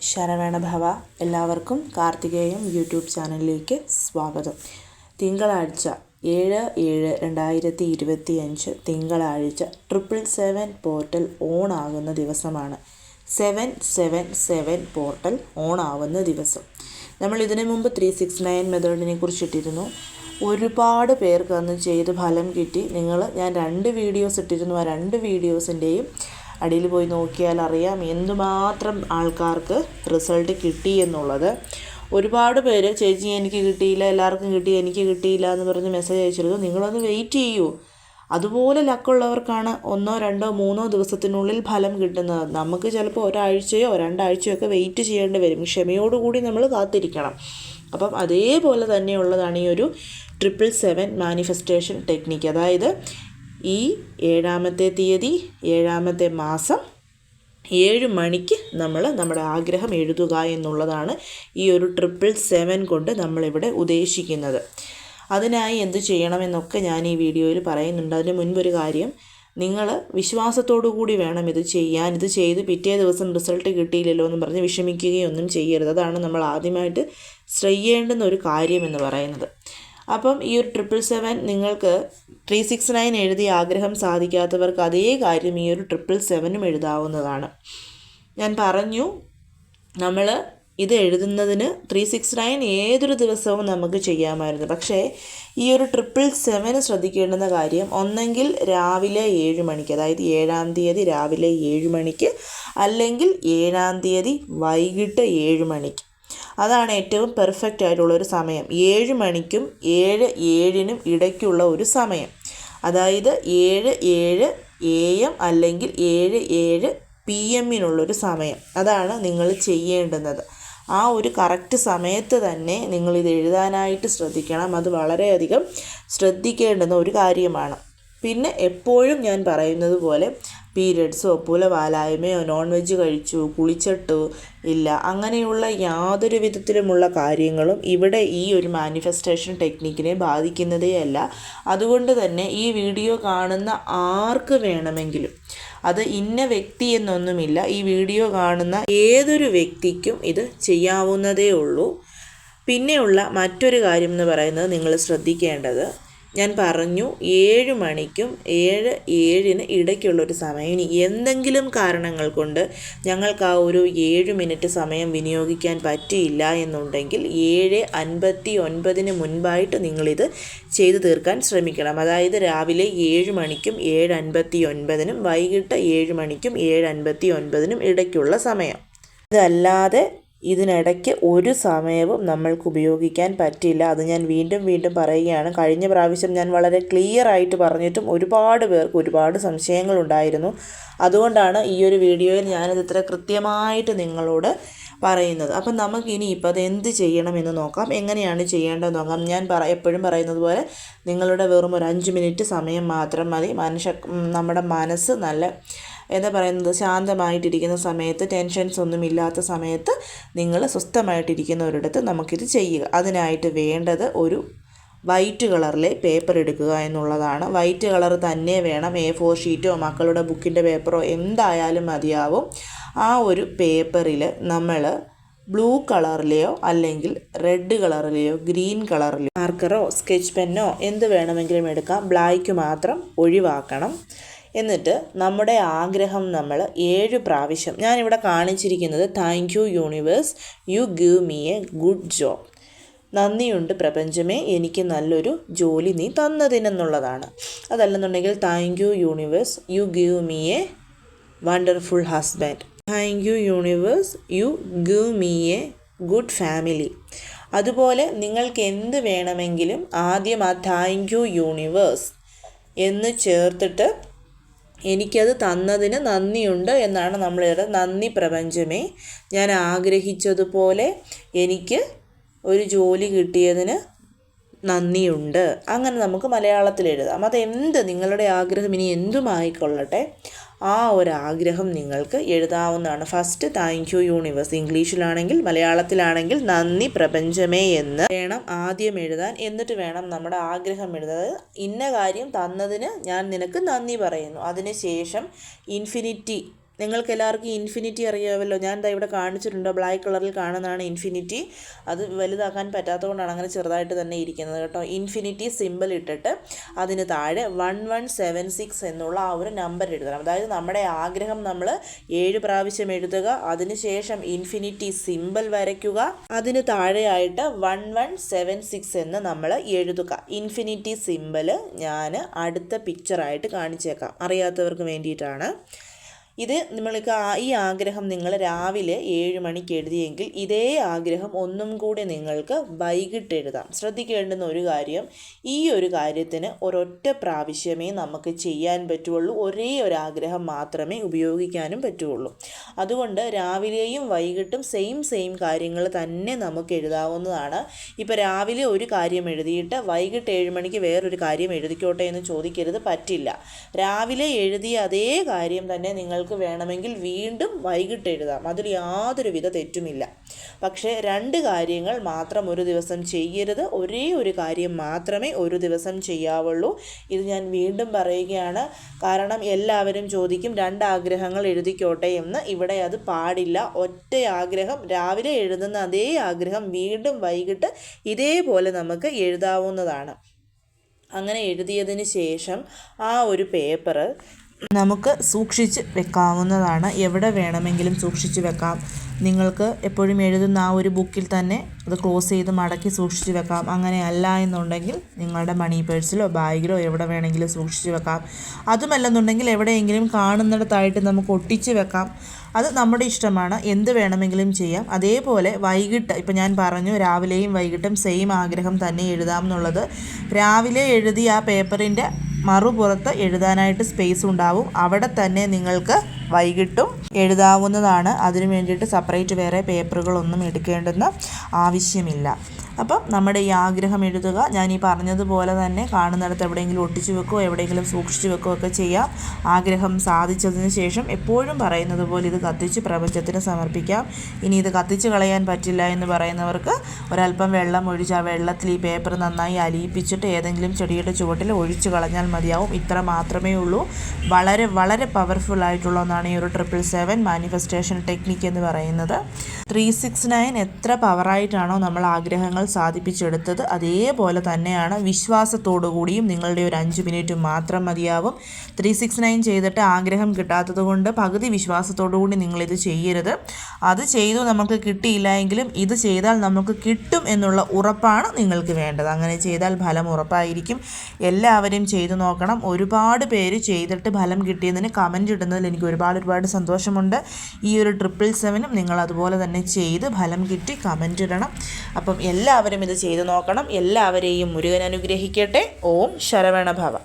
ശരവണ ഭവ. എല്ലാവർക്കും കാർത്തികേയം യൂട്യൂബ് ചാനലിലേക്ക് സ്വാഗതം. തിങ്കളാഴ്ച 7/7/2025 തിങ്കളാഴ്ച 777 പോർട്ടൽ ഓൺ ആകുന്ന ദിവസമാണ്. 777 പോർട്ടൽ ഓൺ ആവുന്ന ദിവസം. നമ്മൾ ഇതിനു മുമ്പ് 369 മെത്തേഡിനെ കുറിച്ചിട്ടിരുന്നു. ഒരുപാട് പേർക്ക് അന്ന് ചെയ്ത് ഫലം കിട്ടി. ഞാൻ 2 വീഡിയോസ് ഇട്ടിരുന്നു. ആ 2 വീഡിയോസിൻ്റെയും അടിയിൽ പോയി നോക്കിയാൽ അറിയാം എന്തുമാത്രം ആൾക്കാർക്ക് റിസൾട്ട് കിട്ടി എന്നുള്ളത്. ഒരുപാട് പേര് ചേച്ചി എനിക്ക് കിട്ടിയില്ല, എല്ലാവർക്കും കിട്ടി, എനിക്ക് കിട്ടിയില്ല എന്ന് പറഞ്ഞ് മെസ്സേജ് അയച്ചിരുന്നു. നിങ്ങളൊന്ന് വെയിറ്റ് ചെയ്യൂ. അതുപോലെ ലക്കുള്ളവർക്കാണ് 1, 2, 3 ദിവസത്തിനുള്ളിൽ ഫലം കിട്ടുന്നത്. നമുക്ക് ചിലപ്പോൾ ഒരാഴ്ചയോ 2 ആഴ്ചയോ വെയിറ്റ് ചെയ്യേണ്ടി വരും. ക്ഷമയോടുകൂടി നമ്മൾ കാത്തിരിക്കണം. അപ്പം അതേപോലെ തന്നെയുള്ളതാണ് ഈ ഒരു 777 മാനിഫെസ്റ്റേഷൻ ടെക്നിക്ക്. അതായത് ഈ 7ാമത്തെ തീയതി 7ാമത്തെ മാസം 7 മണിക്ക് നമ്മൾ നമ്മുടെ ആഗ്രഹം എഴുതുക എന്നുള്ളതാണ് ഈ ഒരു 777 കൊണ്ട് നമ്മളിവിടെ ഉദ്ദേശിക്കുന്നത്. അതിനായി എന്ത് ചെയ്യണമെന്നൊക്കെ ഞാൻ ഈ വീഡിയോയിൽ പറയുന്നുണ്ട്. അതിന് മുൻപൊരു കാര്യം, നിങ്ങൾ വിശ്വാസത്തോടു കൂടി വേണം ഇത് ചെയ്യാൻ. ഇത് ചെയ്ത് പിറ്റേ ദിവസം റിസൾട്ട് കിട്ടിയില്ലല്ലോ എന്ന് പറഞ്ഞ് വിഷമിക്കുകയൊന്നും ചെയ്യരുത്. അതാണ് നമ്മൾ ആദ്യമായിട്ട് ചെയ്യേണ്ടുന്ന ഒരു കാര്യമെന്ന് പറയുന്നത്. അപ്പം ഈ ഒരു 777 നിങ്ങൾക്ക് 369 എഴുതിയ ആഗ്രഹം സാധിക്കാത്തവർക്ക് അതേ കാര്യം ഈ ഒരു 777 എഴുതാവുന്നതാണ്. ഞാൻ പറഞ്ഞു, നമ്മൾ ഇത് എഴുതുന്നതിന് 369 ഏതൊരു ദിവസവും നമുക്ക് ചെയ്യാമായിരുന്നു. പക്ഷേ ഈ ഒരു 777 ശ്രദ്ധിക്കേണ്ടുന്ന കാര്യം, ഒന്നെങ്കിൽ രാവിലെ 7 മണിക്ക്, അതായത് 7ാം തീയതി രാവിലെ 7 മണിക്ക്, അല്ലെങ്കിൽ 7ാം തീയതി വൈകിട്ട് 7 മണിക്ക്. അതാണ് ഏറ്റവും പെർഫെക്റ്റ് ആയിട്ടുള്ളൊരു സമയം. 7 മണിക്കും 7:07 ഇടയ്ക്കുള്ള ഒരു സമയം. അതായത് 7:07 AM അല്ലെങ്കിൽ 7:07 PM സമയം. അതാണ് നിങ്ങൾ ചെയ്യേണ്ടുന്നത്. ആ ഒരു കറക്റ്റ് സമയത്ത് തന്നെ നിങ്ങളിത് എഴുതാനായിട്ട് ശ്രദ്ധിക്കണം. അത് വളരെയധികം ശ്രദ്ധിക്കേണ്ടുന്ന ഒരു കാര്യമാണ്. പിന്നെ എപ്പോഴും ഞാൻ പറയുന്നത് പോലെ പീരിയഡ്സോ പുലവാലായ്മയോ നോൺ വെജ് കഴിച്ചു കുളിച്ചിട്ടോ ഇല്ല, അങ്ങനെയുള്ള യാതൊരു വിധത്തിലുമുള്ള കാര്യങ്ങളും ഇവിടെ ഈ ഒരു മാനിഫെസ്റ്റേഷൻ ടെക്നിക്കിനെ ബാധിക്കുന്നതേ അല്ല. അതുകൊണ്ട് തന്നെ ഈ വീഡിയോ കാണുന്ന ആർക്ക് വേണമെങ്കിലും, അത് ഇന്ന വ്യക്തി എന്നൊന്നുമില്ല, ഈ വീഡിയോ കാണുന്ന ഏതൊരു വ്യക്തിക്കും ഇത് ചെയ്യാവുന്നതേ ഉള്ളൂ. പിന്നെയുള്ള മറ്റൊരു കാര്യം എന്ന് പറയുന്നത്, നിങ്ങൾ ശ്രദ്ധിക്കേണ്ടത്, ഞാൻ പറഞ്ഞു 7 മണിക്കും 7:07 ഇടയ്ക്കുള്ളൊരു സമയം. ഇനി എന്തെങ്കിലും കാരണങ്ങൾ കൊണ്ട് ഞങ്ങൾക്ക് ആ ഒരു 7 മിനിറ്റ് സമയം വിനിയോഗിക്കാൻ പറ്റിയില്ല എന്നുണ്ടെങ്കിൽ 7:59 മുൻപായിട്ട് നിങ്ങളിത് ചെയ്തു തീർക്കാൻ ശ്രമിക്കണം. അതായത് രാവിലെ 7 മണിക്കും 7:59 വൈകിട്ട് 7 മണിക്കും 7:59 ഇടയ്ക്കുള്ള സമയം. ഇതല്ലാതെ ഇതിനിടയ്ക്ക് ഒരു സമയവും നമ്മൾക്ക് ഉപയോഗിക്കാൻ പറ്റില്ല. അത് ഞാൻ വീണ്ടും പറയുകയാണ്. കഴിഞ്ഞ പ്രാവശ്യം ഞാൻ വളരെ ക്ലിയർ ആയിട്ട് പറഞ്ഞിട്ടും ഒരുപാട് പേർക്ക് ഒരുപാട് സംശയങ്ങളുണ്ടായിരുന്നു. അതുകൊണ്ടാണ് ഈ ഒരു വീഡിയോയിൽ ഞാനത് ഇത്ര കൃത്യമായിട്ട് നിങ്ങളോട് പറയുന്നത്. അപ്പം നമുക്കിനി ഇപ്പോൾ അത് എന്ത് ചെയ്യണമെന്ന് നോക്കാം, എങ്ങനെയാണ് ചെയ്യേണ്ടതെന്ന് നോക്കാം. ഞാൻ എപ്പോഴും പറയുന്നത് പോലെ നിങ്ങളുടെ വെറും ഒരു 5 മിനിറ്റ് സമയം മാത്രം മതി. നമ്മുടെ മനസ്സ് നല്ല ശാന്തമായിട്ടിരിക്കുന്ന സമയത്ത്, ടെൻഷൻസ് ഒന്നും ഇല്ലാത്ത സമയത്ത് നിങ്ങൾ സ്വസ്ഥമായിട്ടിരിക്കുന്ന ഒരിടത്ത് നമുക്കിത് ചെയ്യുക. അതിനായിട്ട് വേണ്ടത് ഒരു വൈറ്റ് കളറിലെ പേപ്പർ എടുക്കുക എന്നുള്ളതാണ്. വൈറ്റ് കളർ തന്നെ വേണം. A4 ഷീറ്റോ മക്കളുടെ ബുക്കിൻ്റെ പേപ്പറോ എന്തായാലും മതിയാവും. ആ ഒരു പേപ്പറിൽ നമ്മൾ ബ്ലൂ കളറിലെയോ അല്ലെങ്കിൽ റെഡ് കളറിലെയോ ഗ്രീൻ കളറിലെയോ മാർക്കറോ സ്കെച്ച് പെന്നോ എന്ത് വേണമെങ്കിലും എടുക്കാം. ബ്ലാക്ക് മാത്രം ഒഴിവാക്കണം. എന്നിട്ട് നമ്മുടെ ആഗ്രഹം നമ്മൾ 7 പ്രാവശ്യം, ഞാനിവിടെ കാണിച്ചിരിക്കുന്നത് thank you universe, you give me a good job, നന്ദിയുണ്ട് പ്രപഞ്ചമേ എനിക്ക് നല്ലൊരു ജോലി നീ തന്നതിനെന്നുള്ളതാണ്. അതല്ലെന്നുണ്ടെങ്കിൽ thank you universe, you give me a wonderful husband, thank you universe, you give me a good family. അതുപോലെ നിങ്ങൾക്ക് എന്ത് വേണമെങ്കിലും ആദ്യം ആ താങ്ക് യു യൂണിവേഴ്സ് എന്ന് ചേർത്തിട്ട് എനിക്കത് തന്നതിന് നന്ദിയുണ്ട് എന്നാണ് നമ്മളിവിടെ. നന്ദി പ്രപഞ്ചമേ, ഞാൻ ആഗ്രഹിച്ചതുപോലെ എനിക്ക് ഒരു ജോലി കിട്ടിയതിന് നന്ദിയുണ്ട്. അങ്ങനെ നമുക്ക് മലയാളത്തിൽ എഴുതാം. അതെന്ത് നിങ്ങളുടെ ആഗ്രഹം ഇനി എന്തുമായിക്കൊള്ളട്ടെ, ആ ഒരു ആഗ്രഹം നിങ്ങൾക്ക് എഴുതാവുന്നതാണ്. ഫസ്റ്റ് താങ്ക് യു യൂണിവേഴ്സ് ഇംഗ്ലീഷിലാണെങ്കിൽ, മലയാളത്തിലാണെങ്കിൽ നന്ദി പ്രപഞ്ചമേ എന്ന് വേണം ആദ്യം എഴുതാൻ. എന്നിട്ട് വേണം നമ്മുടെ ആഗ്രഹം എഴുതാൻ. ഇന്ന കാര്യം തന്നതിന് ഞാൻ നിനക്ക് നന്ദി പറയുന്നു. അതിനുശേഷം ഇൻഫിനിറ്റി നിങ്ങൾക്ക് എല്ലാവർക്കും ഇൻഫിനിറ്റി അറിയാമല്ലോ. ഞാൻ ദാ ഇവിടെ കാണിച്ചിട്ടുണ്ട്, ബ്ലാക്ക് കളറിൽ കാണുന്നതാണ് ഇൻഫിനിറ്റി. അത് വലുതാക്കാൻ പറ്റാത്തതുകൊണ്ടാണ് അങ്ങനെ ചെറുതായിട്ട് തന്നെ ഇരിക്കുന്നത് കേട്ടോ. ഇൻഫിനിറ്റി സിമ്പിൾ ഇട്ടിട്ട് അതിന് താഴെ 1176 എന്നുള്ള ആ ഒരു നമ്പർ എഴുതണം. അതായത് നമ്മുടെ ആഗ്രഹം നമ്മൾ 7 പ്രാവശ്യം എഴുതുക, അതിനുശേഷം ഇൻഫിനിറ്റി സിമ്പിൾ വരയ്ക്കുക, അതിന് താഴെയായിട്ട് 1176 എന്ന് നമ്മൾ എഴുതുക. ഇൻഫിനിറ്റി സിമ്പിൾ ഞാൻ അടുത്ത പിക്ചറായിട്ട് കാണിച്ചേക്കാം, അറിയാത്തവർക്ക് വേണ്ടിയിട്ടാണ്. ഇത് നമ്മൾക്ക് ഈ ആഗ്രഹം നിങ്ങൾ രാവിലെ 7 മണിക്ക് എഴുതിയെങ്കിൽ ഇതേ ആഗ്രഹം ഒന്നും കൂടി നിങ്ങൾക്ക് വൈകിട്ട് എഴുതാം. ശ്രദ്ധിക്കേണ്ടുന്ന ഒരു കാര്യം, ഈ ഒരു കാര്യത്തിന് ഒരൊറ്റ പ്രാവശ്യമേ നമുക്ക് ചെയ്യാൻ പറ്റുള്ളൂ. ഒരേ ഒരു ആഗ്രഹം മാത്രമേ ഉപയോഗിക്കാനും പറ്റുള്ളൂ. അതുകൊണ്ട് രാവിലെയും വൈകിട്ടും സെയിം കാര്യങ്ങൾ തന്നെ നമുക്ക് എഴുതാവുന്നതാണ്. ഇപ്പോൾ രാവിലെ ഒരു കാര്യം എഴുതിയിട്ട് വൈകിട്ട് 7 മണിക്ക് വേറൊരു കാര്യം എഴുതിക്കോട്ടെ എന്ന് ചോദിക്കരുത്, പറ്റില്ല. രാവിലെ എഴുതിയ അതേ കാര്യം തന്നെ നിങ്ങൾ വേണമെങ്കിൽ വീണ്ടും വൈകിട്ട് എഴുതാം, അതിൽ യാതൊരുവിധ തെറ്റുമില്ല. പക്ഷേ 2 കാര്യങ്ങൾ മാത്രം ഒരു ദിവസം ചെയ്യരുത്. ഒരേ ഒരു കാര്യം മാത്രമേ ഒരു ദിവസം ചെയ്യാവുള്ളൂ. ഇത് ഞാൻ വീണ്ടും പറയുകയാണ്, കാരണം എല്ലാവരും ചോദിക്കും 2 ആഗ്രഹങ്ങൾ എഴുതിക്കോട്ടെ എന്ന്. ഇവിടെ അത് പാടില്ല. ഒറ്റ ആഗ്രഹം, രാവിലെ എഴുതുന്ന അതേ ആഗ്രഹം വീണ്ടും വൈകിട്ട് ഇതേപോലെ നമുക്ക് എഴുതാവുന്നതാണ്. അങ്ങനെ എഴുതിയതിന് ശേഷം ആ ഒരു പേപ്പർ നമുക്ക് സൂക്ഷിച്ച് വെക്കാവുന്നതാണ്. എവിടെ വേണമെങ്കിലും സൂക്ഷിച്ച് വെക്കാം. നിങ്ങൾക്ക് എപ്പോഴും എഴുതുന്ന ആ ഒരു ബുക്കിൽ തന്നെ അത് ക്ലോസ് ചെയ്ത് മടക്കി സൂക്ഷിച്ച് വെക്കാം. അങ്ങനെ അല്ല എന്നുണ്ടെങ്കിൽ നിങ്ങളുടെ മണി പേഴ്സിലോ ബാഗിലോ എവിടെ വേണമെങ്കിലും സൂക്ഷിച്ച് വെക്കാം. അതുമല്ലെന്നുണ്ടെങ്കിൽ എവിടെയെങ്കിലും കാണുന്നിടത്തായിട്ട് നമുക്ക് ഒട്ടിച്ച് വെക്കാം. അത് നമ്മുടെ ഇഷ്ടമാണ്, എന്ത് വേണമെങ്കിലും ചെയ്യാം. അതേപോലെ വൈകിട്ട്, ഇപ്പം ഞാൻ പറഞ്ഞു രാവിലെയും വൈകിട്ടും സെയിം ആഗ്രഹം തന്നെ എഴുതാം എന്നുള്ളത്. രാവിലെ എഴുതി ആ പേപ്പറിൻ്റെ മറുപുറത്ത് എഴുതാനായിട്ട് സ്പേസ് ഉണ്ടാവും. അവിടെ തന്നെ നിങ്ങൾക്ക് വൈകിട്ടും എഴുതാവുന്നതാണ്. അതിനു വേണ്ടിയിട്ട് സെപ്പറേറ്റ് വേറെ പേപ്പറുകളൊന്നും എടുക്കേണ്ടുന്ന ആവശ്യമില്ല. അപ്പം നമ്മുടെ ഈ ആഗ്രഹം എഴുതുക. ഞാൻ ഈ പറഞ്ഞതുപോലെ തന്നെ കാണുന്നിടത്ത് എവിടെയെങ്കിലും ഒട്ടിച്ചു വെക്കുകയോ എവിടെയെങ്കിലും സൂക്ഷിച്ചു വെക്കുകയോ ഒക്കെ ചെയ്യാം. ആഗ്രഹം സാധിച്ചതിന് ശേഷം എപ്പോഴും പറയുന്നത് പോലെ ഇത് കത്തിച്ച് പ്രപഞ്ചത്തിന് സമർപ്പിക്കാം. ഇനി ഇത് കത്തിച്ച് കളയാൻ പറ്റില്ല എന്ന് പറയുന്നവർക്ക് ഒരല്പം വെള്ളം ഒഴിച്ച് ആ വെള്ളത്തിൽ ഈ പേപ്പർ നന്നായി അലിയിപ്പിച്ചിട്ട് ഏതെങ്കിലും ചെടിയുടെ ചുവട്ടിൽ ഒഴിച്ച് കളഞ്ഞാൽ മതിയാവും. ഇത്ര മാത്രമേ ഉള്ളൂ. വളരെ വളരെ പവർഫുൾ ആയിട്ടുള്ള ഒന്നാണ് ഈ ഒരു 777 മാനിഫെസ്റ്റേഷൻ ടെക്നിക്ക് എന്ന് പറയുന്നത്. 369 എത്ര പവറായിട്ടാണോ നമ്മൾ ആഗ്രഹങ്ങൾ സാധിപ്പിച്ചെടുത്തത് അതേപോലെ തന്നെയാണ് വിശ്വാസത്തോടു കൂടിയും. നിങ്ങളുടെ ഒരു 5 മിനിറ്റ് മാത്രം മതിയാവും. 369 ചെയ്തിട്ട് ആഗ്രഹം കിട്ടാത്തത് കൊണ്ട് പകുതി വിശ്വാസത്തോടു കൂടി നിങ്ങളിത് ചെയ്യരുത്. അത് ചെയ്തു നമുക്ക് കിട്ടിയില്ല എങ്കിലും ഇത് ചെയ്താൽ നമുക്ക് കിട്ടും എന്നുള്ള ഉറപ്പാണ് നിങ്ങൾക്ക് വേണ്ടത്. അങ്ങനെ ചെയ്താൽ ഫലം ഉറപ്പായിരിക്കും. എല്ലാവരും ചെയ്തു നോക്കണം. ഒരുപാട് പേര് ചെയ്തിട്ട് ഫലം കിട്ടിയതിന് കമൻറ്റ് ഇടുന്നതിൽ എനിക്ക് ഒരുപാട് സന്തോഷമുണ്ട്. ഈ ഒരു 777 നിങ്ങൾ അതുപോലെ തന്നെ ചെയ്ത് ഫലം കിട്ടി കമൻറ്റ് ഇടണം. അപ്പം എല്ലാവരും ഇത് ചെയ്തു നോക്കണം. എല്ലാവരെയും മുരുകൻ അനുഗ്രഹിക്കട്ടെ. ഓം ശരവണ ഭവ.